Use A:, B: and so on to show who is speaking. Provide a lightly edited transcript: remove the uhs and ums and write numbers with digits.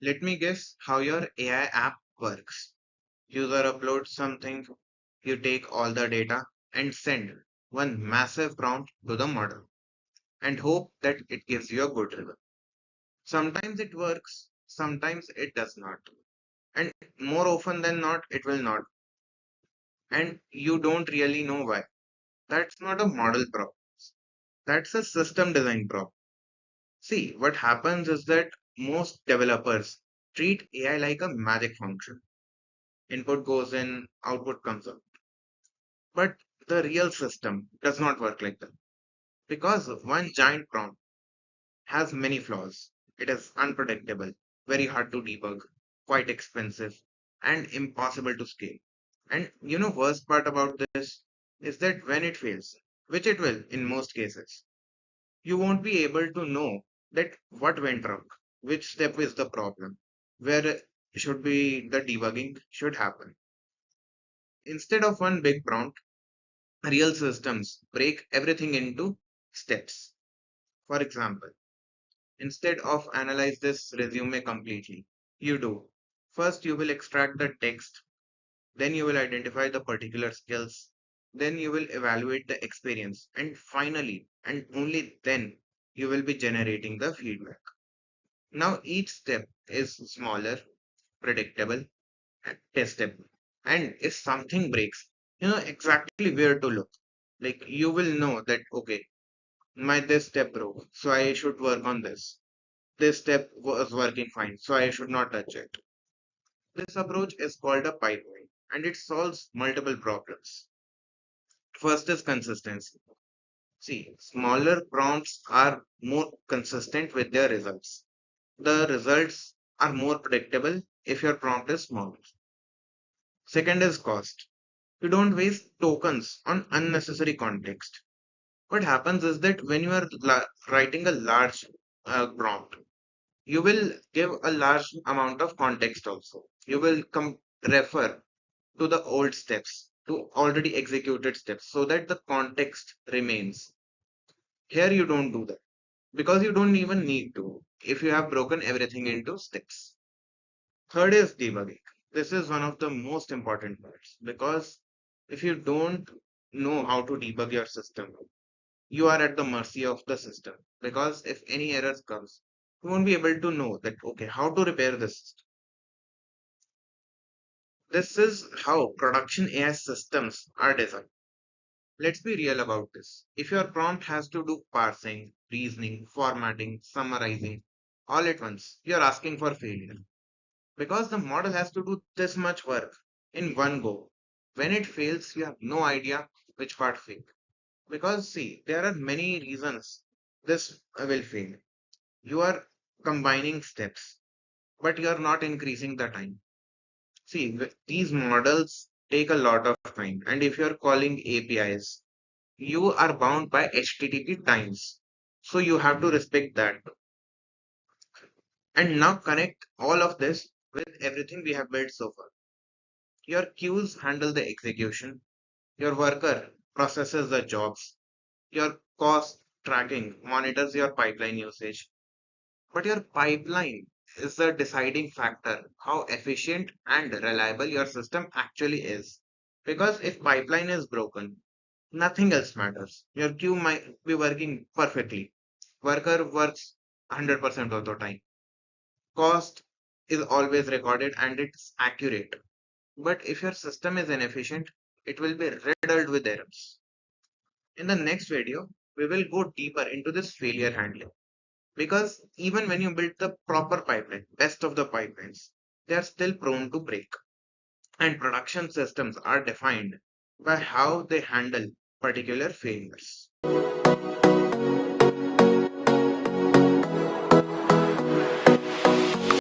A: Let me guess how your AI app works. User uploads something, you take all the data and send one massive prompt to the model and hope that it gives you a good result. Sometimes it works, sometimes it does not. And more often than not, it will not. And you don't really know why. That's not a model problem. That's a system design problem. See, what happens is that most developers treat AI like a magic function. Input goes in, output comes out. But the real system does not work like that because one giant prompt has many flaws. It is unpredictable, very hard to debug, quite expensive, and impossible to scale. And worst part about this is that when it fails, which it will in most cases, you won't be able to know that what went wrong, which step is the problem, where should be the debugging should happen. Instead of one big prompt, real systems break everything into steps. For example, instead of analyze this resume completely, you do. First, you will extract the text, then you will identify the particular skills, then you will evaluate the experience, and finally, and only then, you will be generating the feedback. Now, each step is smaller, predictable, and testable. And if something breaks, you know exactly where to look. Like you will know that, okay, my this step broke, so I should work on this. This step was working fine, so I should not touch it. This approach is called a pipeline and it solves multiple problems. First is consistency. See, smaller prompts are more consistent with their results. The results are more predictable if your prompt is smaller. Second is cost. You don't waste tokens on unnecessary context. What happens is that when you are writing a large prompt, you will give a large amount of context also. You will refer to the old steps, to already executed steps, so that the context remains. Here you don't do that because you don't even need to if you have broken everything into steps. Third is debugging. This is one of the most important parts because if you don't know how to debug your system, you are at the mercy of the system because if any errors comes, you won't be able to know that okay, how to repair this system. This is how production AI systems are designed. Let's be real about this. If your prompt has to do parsing, reasoning, formatting, summarizing all at once, you're asking for failure because the model has to do this much work in one go. When it fails, you have no idea which part failed. Because, see, there are many reasons this will fail. You are combining steps, but you are not increasing the time. See, these models take a lot of time, and if you're calling APIs, you are bound by HTTP times. So you have to respect that. And now connect all of this with everything we have built so far. Your queues handle the execution, your worker processes the jobs, your cost tracking monitors your pipeline usage. But your pipeline is the deciding factor how efficient and reliable your system actually is. Because if pipeline is broken, nothing else matters. Your queue might be working perfectly. Worker works 100% of the time. Cost is always recorded and it's accurate. But if your system is inefficient, it will be riddled with errors. In the next video, we will go deeper into this failure handling. Because even when you build the proper pipeline, best of the pipelines, they are still prone to break. And production systems are defined by how they handle particular failures.